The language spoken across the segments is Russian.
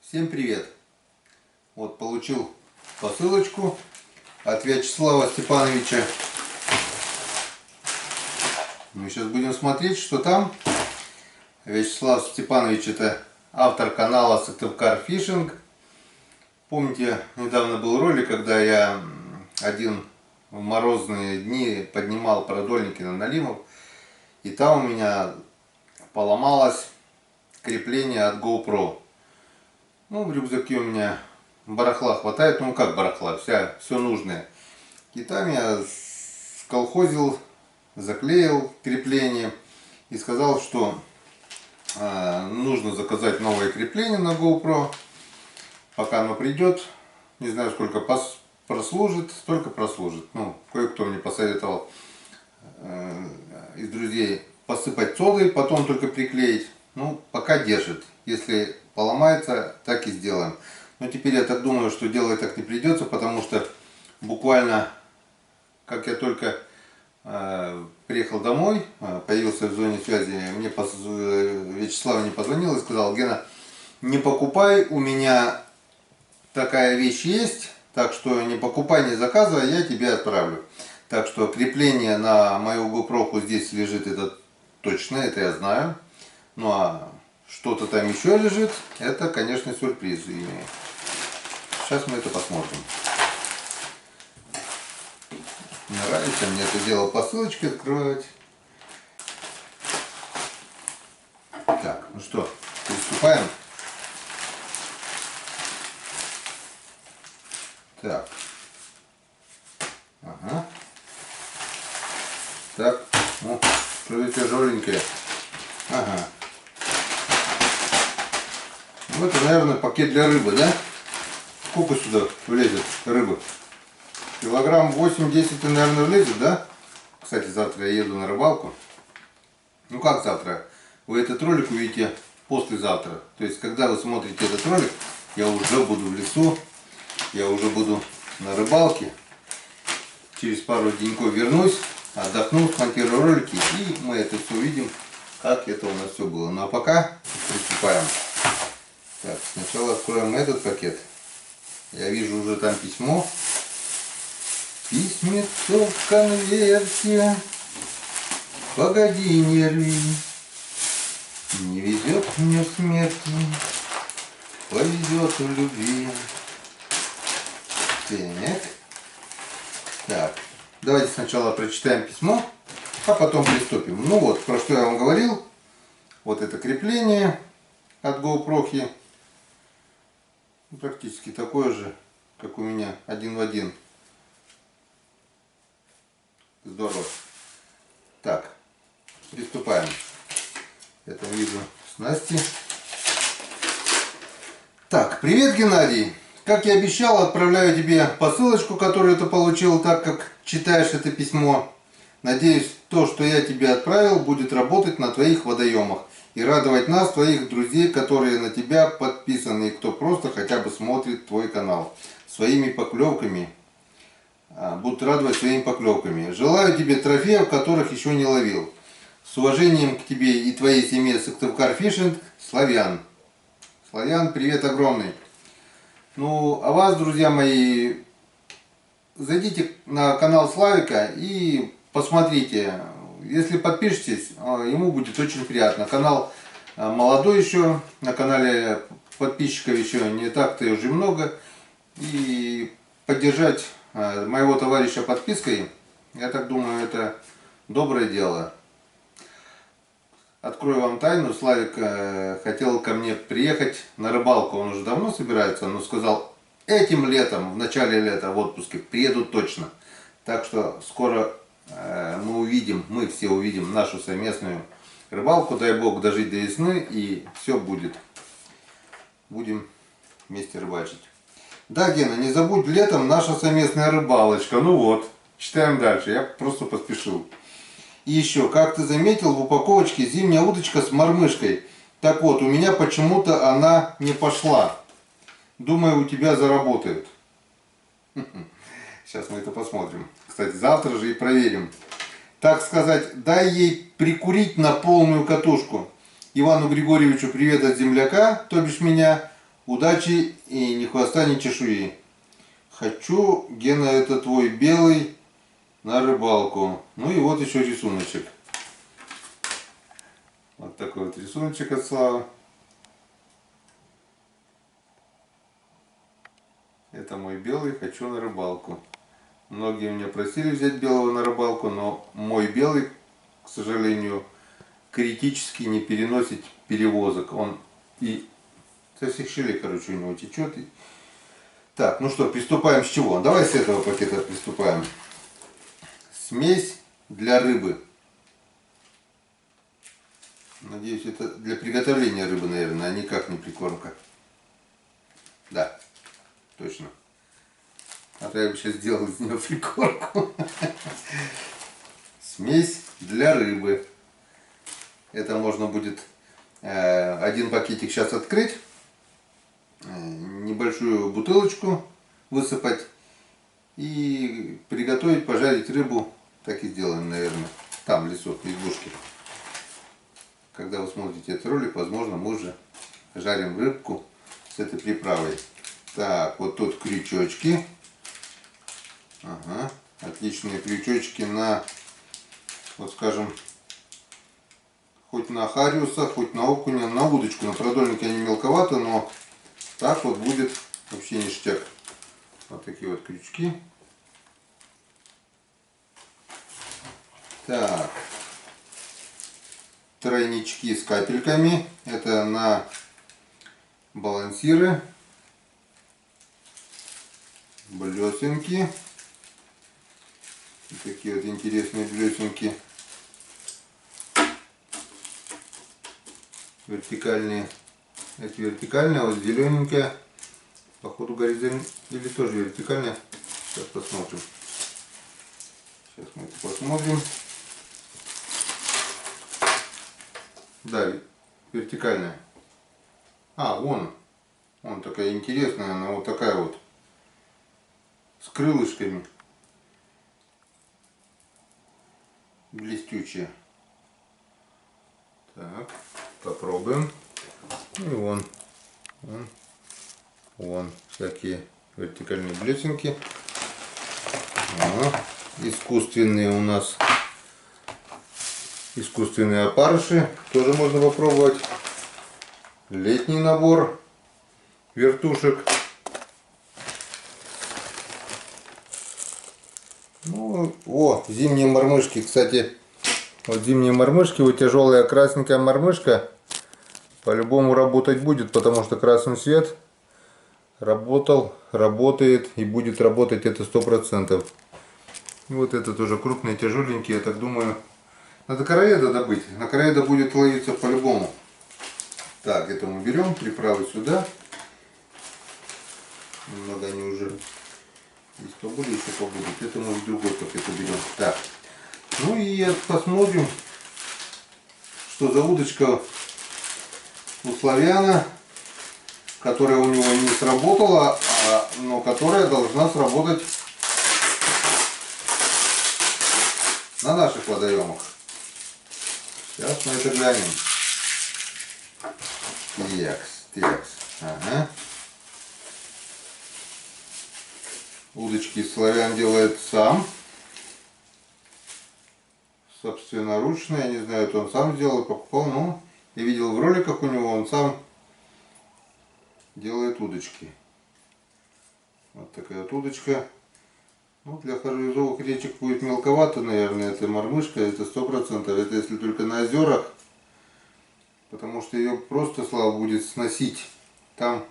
Всем привет! Вот получил посылочку от Вячеслава Степановича. Мы сейчас будем смотреть, что там. Вячеслав Степанович — это автор канала Сыктывкар Фишинг. Помните, недавно был ролик, когда я в морозные дни поднимал продольники на налимов, и там у меня поломалось крепление от GoPro. Ну, в рюкзаке у меня барахла хватает, ну как барахла, все нужное. И там я сколхозил, заклеил крепление и сказал, что нужно заказать новое крепление на GoPro. Пока оно придет, не знаю, сколько прослужит, столько прослужит. Ну, кое-кто мне посоветовал из друзей посыпать содой, потом только приклеить. Ну, пока держит. Если поломается, так и сделаем. Но теперь я так думаю, что делать так не придется, потому что буквально, как я только приехал домой, появился в зоне связи, мне Вячеслав не позвонил и сказал: Гена, не покупай, у меня такая вещь есть, так что не покупай, не заказывай, я тебе отправлю. Так что крепление на мою GoPro здесь лежит, это точно, это я знаю. Ну а что-то там еще лежит, это, конечно, сюрприз. И сейчас мы это посмотрим. Нравится мне это дело посылочки открывать. Так, ну что, приступаем. Так. Ага. Так, ну, что-то тяжеленькое. Ага. Ну, это, наверное, пакет для рыбы, да? Сколько сюда влезет рыбы? Килограмм 8-10, наверное, влезет, да? Кстати, завтра я еду на рыбалку. Ну как завтра? Вы этот ролик увидите послезавтра. То есть, когда вы смотрите этот ролик, я уже буду в лесу, я уже буду на рыбалке. Через пару деньков вернусь, отдохну, смонтирую ролики, и мы это все увидим, как это у нас все было. Ну а пока приступаем. Так, сначала откроем этот пакет. Я вижу уже там письмо. Письмецо в конверте. Погоди, не рви. Не везет мне в смерти, повезет в любви. Так, давайте сначала прочитаем письмо, а потом приступим. Ну вот, про что я вам говорил. Вот это крепление от GoPro. Практически такое же, как у меня, один в один. Здорово. Так, приступаем. Это вижу снасти. Так, привет, Геннадий. Как я обещал, отправляю тебе посылочку, которую ты получил, так как читаешь это письмо. Надеюсь, то, что я тебе отправил, будет работать на твоих водоемах и радовать нас, твоих друзей, которые на тебя подписаны, и кто просто хотя бы смотрит твой канал своими поклевками. Будут радовать своими поклевками. Желаю тебе трофеев, которых еще не ловил. С уважением к тебе и твоей семье, Сыктывкар Фишинг, Славян. Славян, привет огромный. Ну, а вас, друзья мои, зайдите на канал Славика и посмотрите. Если подпишетесь, ему будет очень приятно. Канал молодой еще, на канале подписчиков еще не так-то и уже много. И поддержать моего товарища подпиской, я так думаю, это доброе дело. Открою вам тайну, Славик хотел ко мне приехать на рыбалку, он уже давно собирается, но сказал, этим летом, в начале лета, в отпуске, приеду точно. Так что скоро мы все увидим нашу совместную рыбалку, дай бог дожить до весны, и все будет. Будем вместе рыбачить. Да, Гена, не забудь, летом наша совместная рыбалочка. Ну вот, читаем дальше, я просто поспешил. И еще, как ты заметил, в упаковочке зимняя удочка с мормышкой. Так вот, у меня почему-то она не пошла. Думаю, у тебя заработает. Сейчас мы это посмотрим. Кстати, завтра же и проверим. Так сказать, дай ей прикурить на полную катушку. Ивану Григорьевичу привет от земляка, то бишь меня. Удачи и ни хвоста, ни чешуи. Хочу, Гена, это твой белый на рыбалку. Ну и вот еще рисуночек. Вот такой вот рисуночек от Славы. Это мой белый, хочу на рыбалку. Многие меня просили взять белого на рыбалку, но мой белый, к сожалению, критически не переносит перевозок. Он и со всех щелей, короче, у него течет. Так, ну что, приступаем с чего? Давай с этого пакета приступаем. Смесь для рыбы. Надеюсь, это для приготовления рыбы, наверное, а никак не прикормка. Да, точно. А то я бы сейчас сделал из нее прикормку. Смесь для рыбы. Это можно будет один пакетик сейчас открыть, небольшую бутылочку высыпать и приготовить, пожарить рыбу. Так и сделаем, наверное, там в лесу, в избушке. Когда вы смотрите этот ролик, возможно, мы уже жарим рыбку с этой приправой. Так, вот тут крючочки. Ага, отличные крючочки на, вот скажем, хоть на хариуса, хоть на окуня, на удочку. На продольнике они мелковаты, но так вот будет вообще ништяк. Вот такие вот крючки. Так, тройнички с капельками. Это на балансиры, блесенки. Вот такие вот интересные блесенки. Вертикальные. Эти вертикальные, а вот зелененькая. Походу горизонтальная или тоже вертикальная. Сейчас посмотрим. Сейчас мы это посмотрим. Да, вертикальная. А, вон. Вон такая интересная, она вот такая вот. С крылышками. Блестючая. Так, попробуем. И вон. Вон всякие вертикальные блесенки. Искусственные у нас. Искусственные опарыши. Тоже можно попробовать. Летний набор вертушек. Ну, о, зимние мормышки. Кстати, вот зимние мормышки, вот тяжелая красненькая мормышка по-любому работать будет, потому что красный цвет работал, работает и будет работать, это 100%. Вот это тоже крупные, тяжеленькие, я так думаю. Надо короеда добыть. На короеда будет ловиться по-любому. Так, это мы берем, приправы сюда. Немного они уже здесь побыли, еще побудут. Это мы в другой пакет уберем. Так, ну и посмотрим, что за удочка у Славяна, которая у него не сработала, но которая должна сработать на наших водоемах. Сейчас мы это глянем. Текс. Ага. Удочки Славян делает сам. Собственноручно, я не знаю, это он сам сделал, покупал, но я видел в роликах у него, он сам делает удочки. Вот такая вот удочка. Ну, для харюзовых речек будет мелковато, наверное, это мормышка, это 100%. Это если только на озерах, потому что ее просто, Слава, будет сносить. Там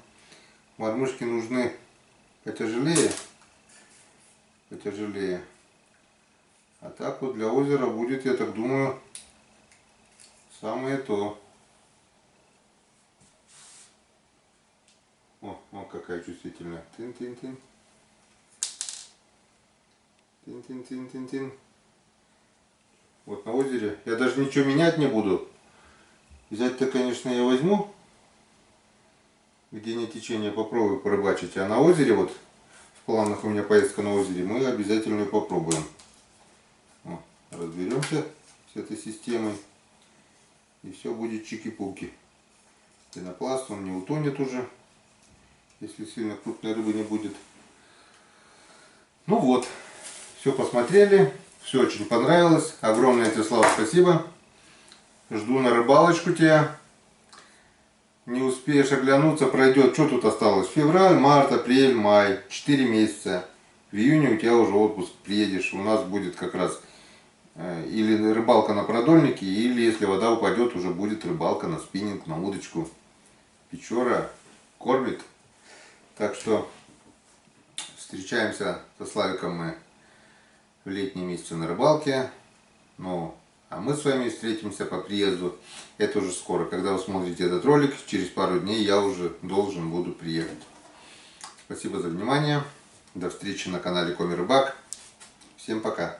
мормышки нужны потяжелее. А так вот для озера будет, я так думаю, самое то. О, какая чувствительная. Тин-тин-тин. Тин-тин-тин-тин-тин. Вот на озере. Я даже ничего менять не буду. Взять-то, конечно, я возьму, где не течение, попробую порыбачить. А на озере, вот в планах у меня поездка на озере, мы обязательно ее попробуем. О, разберемся с этой системой. И все будет чики-пуки. Пенопласт, он не утонет уже. если сильно крупной рыбы не будет. Ну вот, все посмотрели, все очень понравилось. Огромное тебе, Слава, спасибо. Жду на рыбалочку тебя. Не успеешь оглянуться, пройдет. Что тут осталось? Февраль, март, апрель, май. 4 месяца. В июне у тебя уже отпуск. Приедешь. У нас будет как раз или рыбалка на продольнике, или если вода упадет, уже будет рыбалка на спиннинг, на удочку. Печора кормит. Так что встречаемся со Славиком мы в летние месяцы на рыбалке. Ну, а мы с вами встретимся по приезду. Это уже скоро. Когда вы смотрите этот ролик, через пару дней я уже должен буду приехать. Спасибо за внимание. До встречи на канале Коми Рыбак. Всем пока.